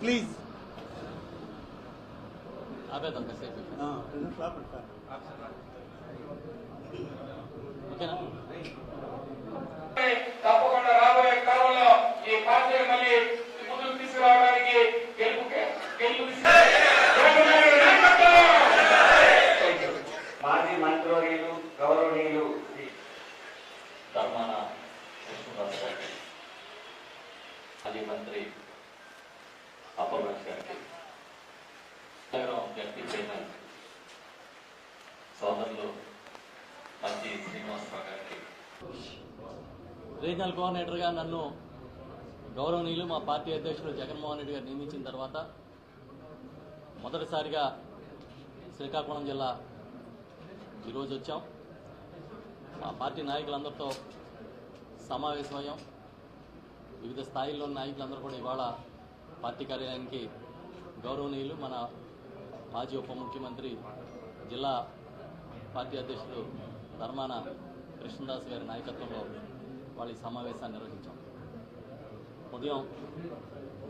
Please ఆపేద్దాం కాసేపు. ఓకేనా? తప్పకుండా రాబోయే కాలంలో ఈ పార్టీని మళ్ళీ ముందుకు తీసుకురావడానికి మాజీ మంత్రివర్యులు గౌరవనీయులు ధర్మాన కృష్ణదాస్ గారికి, మాజీ మంత్రి అపర్ణాష్ గారికి, జడ్పీ చైర్మన్ సోదరులు మంత్రి శ్రీనివాసరావు గారికి, రీజనల్ కోఆర్డినేటర్గా నన్ను గౌరవనీయులు మా పార్టీ అధ్యక్షులు జగన్మోహన్ రెడ్డి గారు నియమించిన తర్వాత మొదటిసారిగా శ్రీకాకుళం జిల్లా ఈరోజు వచ్చాం. మా పార్టీ నాయకులందరితో సమావేశమయ్యాం. వివిధ స్థాయిల్లో నాయకులందరూ కూడా ఇవాళ పార్టీ కార్యాలయానికి గౌరవనీయులు మన మాజీ ఉప ముఖ్యమంత్రి జిల్లా పార్టీ అధ్యక్షుడు ధర్మాన కృష్ణదాస్ గారి నాయకత్వంలో వాళ్ళ ఈ సమావేశాన్ని నిర్వహించాం. ఉదయం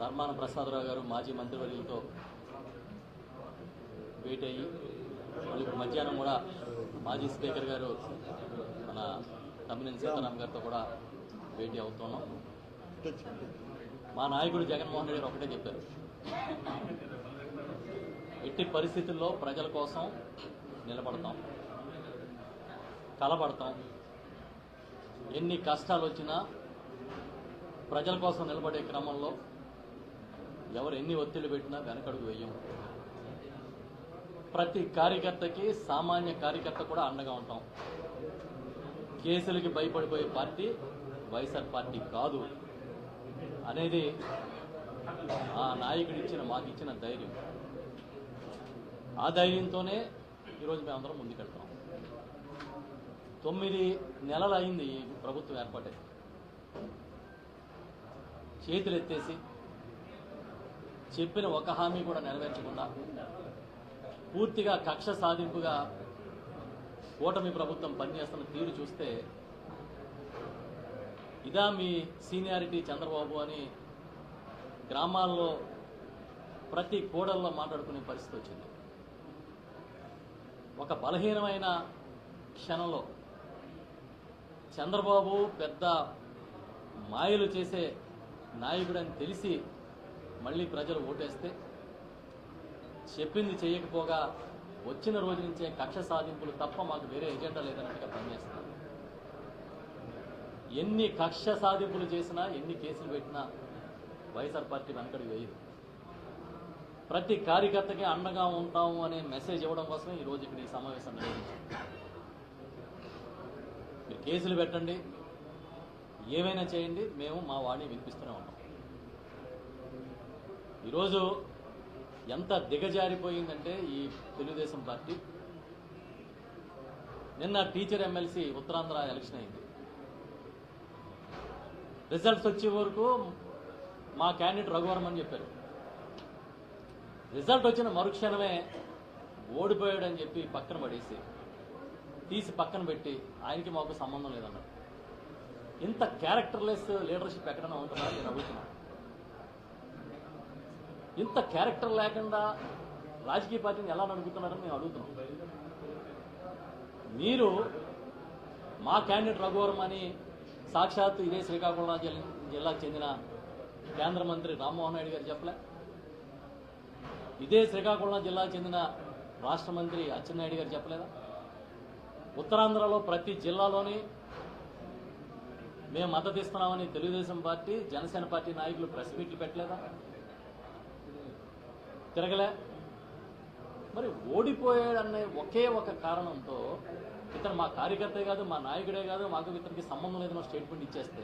ధర్మాన ప్రసాదరావు గారు మాజీ మంత్రివర్యులతో భేటీ అయ్యి మళ్ళీ ఇప్పుడు మధ్యాహ్నం కూడా మాజీ స్పీకర్ గారు మన తమ్మినేని సీతారాం గారితో కూడా భేటీ అవుతున్నాం. మా నాయకుడు జగన్మోహన్ రెడ్డి గారు ఒకటే చెప్పారు, ఎట్టి పరిస్థితుల్లో ప్రజల కోసం నిలబడతాం, కలబడతాం, ఎన్ని కష్టాలు వచ్చినా ప్రజల కోసం నిలబడే క్రమంలో ఎవరు ఎన్ని ఒత్తిళ్లు పెట్టినా వెనకడుగు వేయం. ప్రతి కార్యకర్తకి, సామాన్య కార్యకర్త కూడా అండగా ఉంటాం. కేసులకి భయపడిపోయే పార్టీ వైఎస్ఆర్ పార్టీ కాదు అనేది ఆ నాయకుడు మాకు ఇచ్చిన ధైర్యం. ఆ ధైర్యంతోనే ఈరోజు మేమందరం ముందుకెళ్తాం. 9 నెలలు అయింది ఈ ప్రభుత్వం ఏర్పాటై. చేతులు ఎత్తేసి చెప్పిన ఒక హామీ కూడా నెరవేర్చకుండా పూర్తిగా కక్ష సాధింపుగా కూటమి ప్రభుత్వం పనిచేస్తున్న తీరు చూస్తే ఇదా మీ సీనియారిటీ చంద్రబాబు అని గ్రామాల్లో ప్రతి కూడల్లో మాట్లాడుకునే పరిస్థితి వచ్చింది. ఒక బలహీనమైన క్షణంలో చంద్రబాబు పెద్ద మాయలు చేసే నాయకుడని తెలిసి మళ్ళీ ప్రజలు ఓటేస్తే చెప్పింది చేయకపోగా వచ్చిన రోజు నుంచే కక్ష సాధింపులు తప్ప మాకు వేరే ఎజెండా లేదన్నట్టుగా పనిచేస్తున్నారు. ఎన్ని కక్ష సాధింపులు చేసినా, ఎన్ని కేసులు పెట్టినా వైఎస్ఆర్ పార్టీ వెనకడి వేయదు. ప్రతి కార్యకర్తకి అండగా ఉంటాము అనే మెసేజ్ ఇవ్వడం కోసమే ఈరోజు ఇక్కడ ఈ సమావేశం నిర్వహించాం. మీరు కేసులు పెట్టండి, ఏమైనా చేయండి, మేము మా వాడిని వినిపిస్తూనే ఉంటాం. ఈరోజు ఎంత దిగజారిపోయిందంటే ఈ తెలుగుదేశం పార్టీ, నిన్న టీచర్ ఎమ్మెల్సీ ఉత్తరాంధ్ర ఎలక్షన్ అయింది. రిజల్ట్స్ వచ్చే వరకు మా క్యాండిడేట్ రఘువరం అని చెప్పారు. రిజల్ట్ వచ్చిన మరుక్షణమే ఓడిపోయాడని చెప్పి పక్కన పడేసి తీసి పక్కన పెట్టి ఆయనకి మాకు సంబంధం లేదన్నారు. ఇంత క్యారెక్టర్లెస్ లీడర్షిప్ ఎక్కడైనా ఉంటుందా నేను అడుగుతున్నాను. ఇంత క్యారెక్టర్ లేకుండా రాజకీయ పార్టీని ఎలా నడుపుతున్నారని మేము అడుగుతున్నాం. మీరు మా క్యాండిడేట్ రఘువరం అని సాక్షాత్తు ఇదే శ్రీకాకుళం జిల్లాకు చెందిన కేంద్ర మంత్రి రామ్మోహన్ నాయుడు గారు చెప్పలే, ఇదే శ్రీకాకుళం జిల్లాకు చెందిన రాష్ట్ర మంత్రి అచ్చెన్నాయుడు గారు చెప్పలేదా? ఉత్తరాంధ్రలో ప్రతి జిల్లాలోని మేము మద్దతు ఇస్తున్నామని తెలుగుదేశం పార్టీ, జనసేన పార్టీ నాయకులు ప్రెస్ మీట్లు పెట్టలేదా? తిరగలే. మరి ఓడిపోయాడనే ఒకే ఒక కారణంతో ఇతను మా కార్యకర్తే కాదు, మా నాయకుడే కాదు, మాకు ఇతనికి సంబంధం లేదని స్టేట్మెంట్ ఇచ్చేస్తే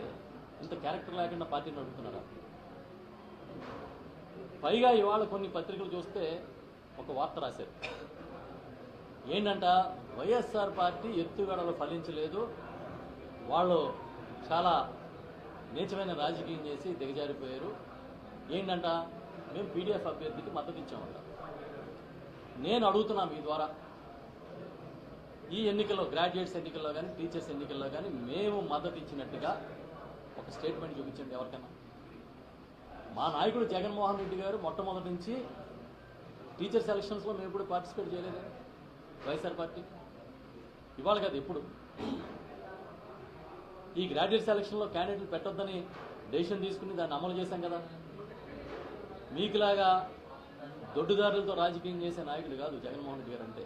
ఇంత క్యారెక్టర్ లేకుండా పార్టీని నడుపుతున్నారా? పైగా ఇవాళ కొన్ని పత్రికలు చూస్తే ఒక వార్త రాశారు. ఏంటంట, వైఎస్ఆర్ పార్టీ ఎత్తుగడలు ఫలించలేదు, వాళ్ళు చాలా నీచమైన రాజకీయం చేసి దిగజారిపోయారు. ఏంటంట, మేము పీడీఎఫ్ అభ్యర్థికి మద్దతు ఇచ్చామంట. నేను అడుగుతున్నా మీ ద్వారా, ఈ ఎన్నికల్లో, గ్రాడ్యుయేట్స్ ఎన్నికల్లో కానీ, టీచర్స్ ఎన్నికల్లో కానీ మేము మద్దతు ఇచ్చినట్టుగా ఒక స్టేట్మెంట్ చూపించండి ఎవరికైనా. మా నాయకుడు జగన్మోహన్ రెడ్డి గారు మొట్టమొదటి నుంచి టీచర్ సెలక్షన్స్లో మేము ఎప్పుడు పార్టిసిపేట్ చేయలేదు వైఎస్ఆర్ పార్టీ. ఇవాళ కదా ఇప్పుడు ఈ గ్రాడ్యుయేట్ సెలక్షన్లో క్యాండిడేట్లు పెట్టొద్దని డెసిషన్ తీసుకుని దాన్ని అమలు చేశాం కదా. మీకులాగా దొడ్డుదారులతో రాజకీయం చేసే నాయకులు కాదు జగన్మోహన్ రెడ్డి గారు. అంటే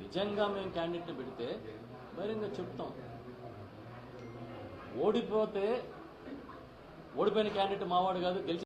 నిజంగా మేము క్యాండిడేట్ని పెడితే బహిరంగ చెప్తాం. ఓడిపోయిన క్యాండిడేట్ మావాడు కాదు, గెలిచి